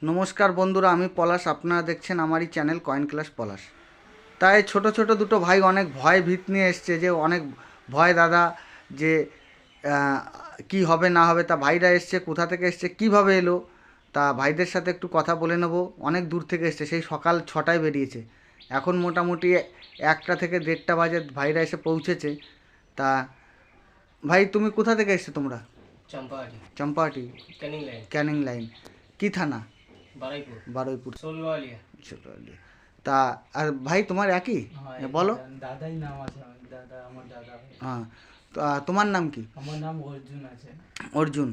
নমস্কার বন্ধুরা, আমি পলাশ। আপনারা দেখছেন আমারই চ্যানেল কয়েন ক্লাস পলাশ। তাই ছোট ছোট দুটো ভাই অনেক ভয় ভীত নিয়ে এসছে, যে অনেক ভয় দাদা, যে আহ, কি হবে না হবে। তা ভাইরা এসছে, কোথা থেকে এসছে, কিভাবে এলো, তা ভাইদের সাথে একটু কথা বলে নেব। অনেক দূর থেকে এসছে, সেই সকাল 6টায় বেরিয়েছে। এখন মোটামুটি 1টা থেকে 1:30 বাজে ভাইরা এসে পৌঁছেছে। তা ভাই, তুমি কোথা থেকে এসছো তোমরা? Champahati Champahati. Canning line Canning line. কি থানা? बारुईपुर বারুইপুর। सोलवालिया। ছোট আলী। তা আর ভাই তোমার একই? হ্যাঁ, বলো। দাদাই নাম আছে আমার, দাদা আমার দাদা হয়। হ্যাঁ। তো তোমার নাম কি? আমার নাম অর্জুন আছে। অর্জুন।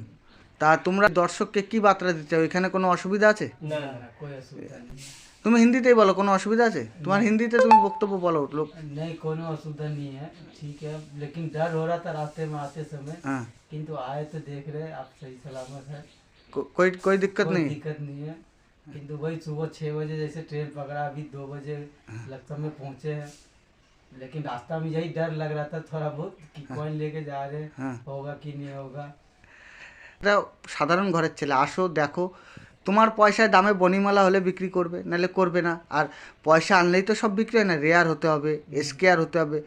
তা তোমরা দর্শককে কি বার্তা দিতে চাও? এখানে কোনো অসুবিধা আছে? ना না না, कोई असुविधा नहीं है। তুমি হিন্দিতেই বলো, কোনো অসুবিধা আছে? তোমার হিন্দিতে তুমি বক্তব্য বলো লোক। नहीं, कोनो असुविधा नहीं है, ठीक है। लेकिन डर हो रहा था रास्ते में आते समय, हाँ। किंतु आए तो देख रहे आप सही सलामत है, कोई कोई दिक्कत कोई नहीं? दिक्कत नहीं है। किंतु वही सुबह 6 बजे जैसे ट्रेन पकड़ा, अभी 2 बजे लखनऊ में पहुंचे हैं। लेकिन रास्ता में यही डर लग रहा था थोड़ा बहुत कि कॉइन लेके जा रहे हाँ। होगा कि नहीं होगा। এটা সাধারণ ঘরের ছেলে, আসো দেখো। তোমার পয়সায় দামে বনিমালা হলে বিক্রি করবে, নাহলে করবে না। আর পয়সা আনলেই তো সব বিক্রি হয় না, রেয়ার হতে হবে, এসকেআর হতে হবে।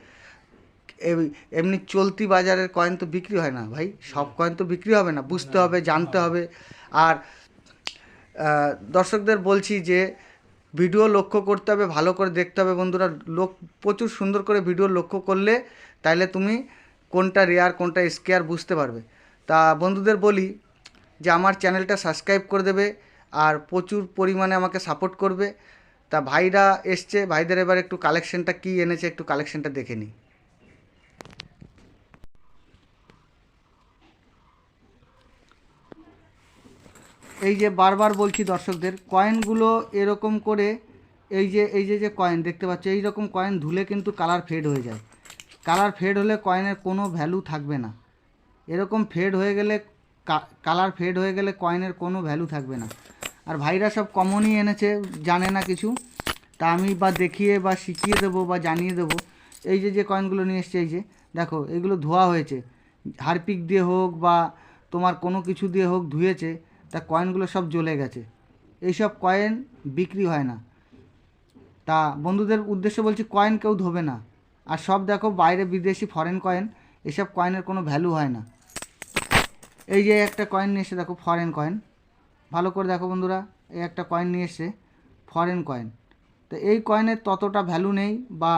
এমনি চলতি বাজারের কয়েন তো বিক্রি হয় না ভাই, সব কয়েন তো বিক্রি হবে না। বুঝতে হবে, জানতে হবে। আর দর্শকদের বলছি যে ভিডিও লক্ষ্য করতে হবে, ভালো করে দেখতে হবে বন্ধুরা। প্রচুর সুন্দর করে ভিডিও লক্ষ্য করলে তাইলে তুমি কোনটা রেয়ার কোনটা স্কেয়ার বুঝতে পারবে। তা বন্ধুদের বলি যে আমার চ্যানেলটা সাবস্ক্রাইব করে দেবে, আর প্রচুর পরিমাণে আমাকে সাপোর্ট করবে। তা ভাইরা এসছে, ভাইদের এবার একটু কালেকশনটা কী এনেছে, একটু কালেকশনটা দেখে নিই। এই যে বারবার বলছি দর্শকদের, কয়েনগুলো এরকম করে, এই যে কয়েন দেখতে পাচ্ছ, এই রকম কয়েন ধুলে কিন্তু কালার ফেড হয়ে যায়। কালার ফেড হলে কয়েনের কোনো ভ্যালু থাকবে না। এরকম ফেড হয়ে গেলে, কালার ফেড হয়ে গেলে কয়েনের কোনো ভ্যালু থাকবে না। আর ভাইরা সব কমনই এনেছে, জানে না কিছু। তা আমি বা দেখিয়ে বা শিখিয়ে দেবো বা জানিয়ে দেবো। এই যে কয়েনগুলো নিয়ে এসছে, এই যে দেখো, এগুলো ধোয়া হয়েছে, হারপিক দিয়ে হোক বা তোমার কোনো কিছু দিয়ে হোক ধুয়েছে। তা কয়েনগুলো সব জ্বলে গেছে। এইসব কয়েন বিক্রি হয় না। তা বন্ধুদের উদ্দেশ্যে বলছি, কয়েন কেউ ধোবে না। আর সব দেখো বাইরে বিদেশি ফরেন কয়েন, এসব কয়েনের কোনো ভ্যালু হয় না। এই যে একটা কয়েন নিয়ে এসে দেখো, ফরেন কয়েন। ভালো করে দেখো বন্ধুরা, এই একটা কয়েন নিয়ে এসছে, ফরেন কয়েন। তো এই কয়েনের ততটা ভ্যালু নেই বা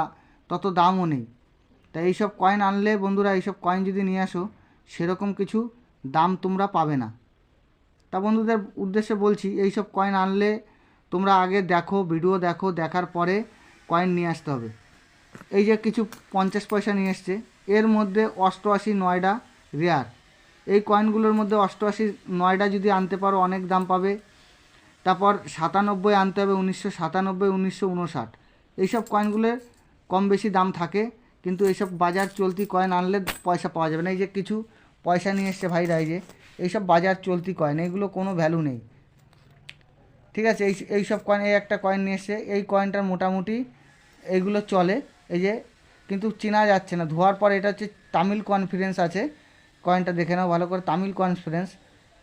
তত দামও নেই। তা এইসব কয়েন আনলে বন্ধুরা, এইসব কয়েন যদি নিয়ে আসো, সেরকম কিছু দাম তোমরা পাবে না। তা বন্ধুদের উদ্দেশ্যে বলছি, এই সব কয়েন আনলে তোমরা আগে দেখো, ভিডিও দেখো, দেখার পরে কয়েন নিয়ে আসতে হবে। এই যে কিছু 50 পয়সা নিয়ে এসছে, এর মধ্যে 88 9টা রেয়ার। এই কয়েনগুলোর মধ্যে 88 9টা যদি আনতে পারো অনেক দাম পাবে। তারপর 97 আনতে হবে, 1997 1959। এইসব কয়েনগুলোর কম বেশি দাম থাকে, কিন্তু এইসব বাজার চলতি কয়েন আনলে পয়সা পাওয়া যাবে না। এই যে কিছু পয়সা নিয়ে এসছে ভাইরা, এই যে এইসব বাজার চলতি কয়েন, এইগুলো কোনো ভ্যালু নেই, ঠিক আছে। এইসব কয়েন, এই একটা কয়েন নিয়ে এসছে, এই কয়েনটার মোটামুটি এইগুলো চলে। এই যে, কিন্তু চেনা যাচ্ছে না ধোয়ার পর। এটা হচ্ছে তামিল কনফিডেন্স আছে, কয়েনটা দেখে নাও ভালো করে, তামিল কনফিডেন্স।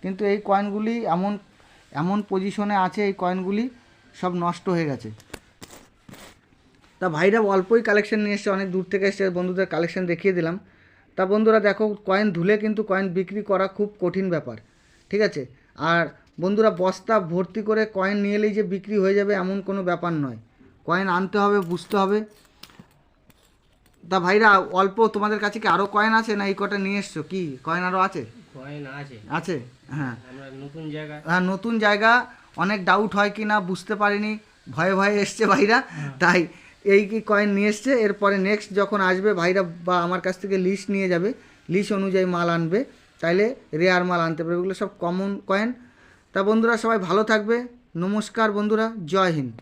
কিন্তু এই কয়েনগুলি এমন এমন পজিশনে আছে, এই কয়েনগুলি সব নষ্ট হয়ে গেছে। তা ভাইরা অল্পই কালেকশন নিয়ে এসছে, অনেক দূর থেকে এসছে, বন্ধুদের কালেকশন দেখিয়ে দিলাম। তা বন্ধুরা দেখো, কয়েন ধুলে কিন্তু কয়েন বিক্রি করা খুব কঠিন ব্যাপার, ঠিক আছে। আর বন্ধুরা, বস্তা ভর্তি করে কয়েন নিয়ে এলেই যে বিক্রি হয়ে যাবে এমন কোনো ব্যাপার নয়। কয়েন আনতে হবে, বুঝতে হবে। তা ভাইরা, অল্প তোমাদের কাছে কি আরও কয়েন আছে, না এই কটা নিয়ে এসছো? কি কয়েন আরও আছে? কয়েন আছে আছে, হ্যাঁ। আমরা নতুন জায়গা। হ্যাঁ, নতুন জায়গা, অনেক ডাউট হয় কি না বুঝতে পারিনি, ভয়ে ভয়ে এসছে ভাইরা। তাই এই কি কয়েন নিয়ে এসছে। এরপরে নেক্সট যখন আসবে ভাইরা বা আমার কাছ থেকে লিস্ট নিয়ে যাবে, লিস্ট অনুযায়ী মাল আনবে, তাইলে রেয়ার মাল আনতে পারবে। এগুলো সব কমন কয়েন। তা বন্ধুরা, সবাই ভালো থাকবে। নমস্কার বন্ধুরা, জয় হিন্দ।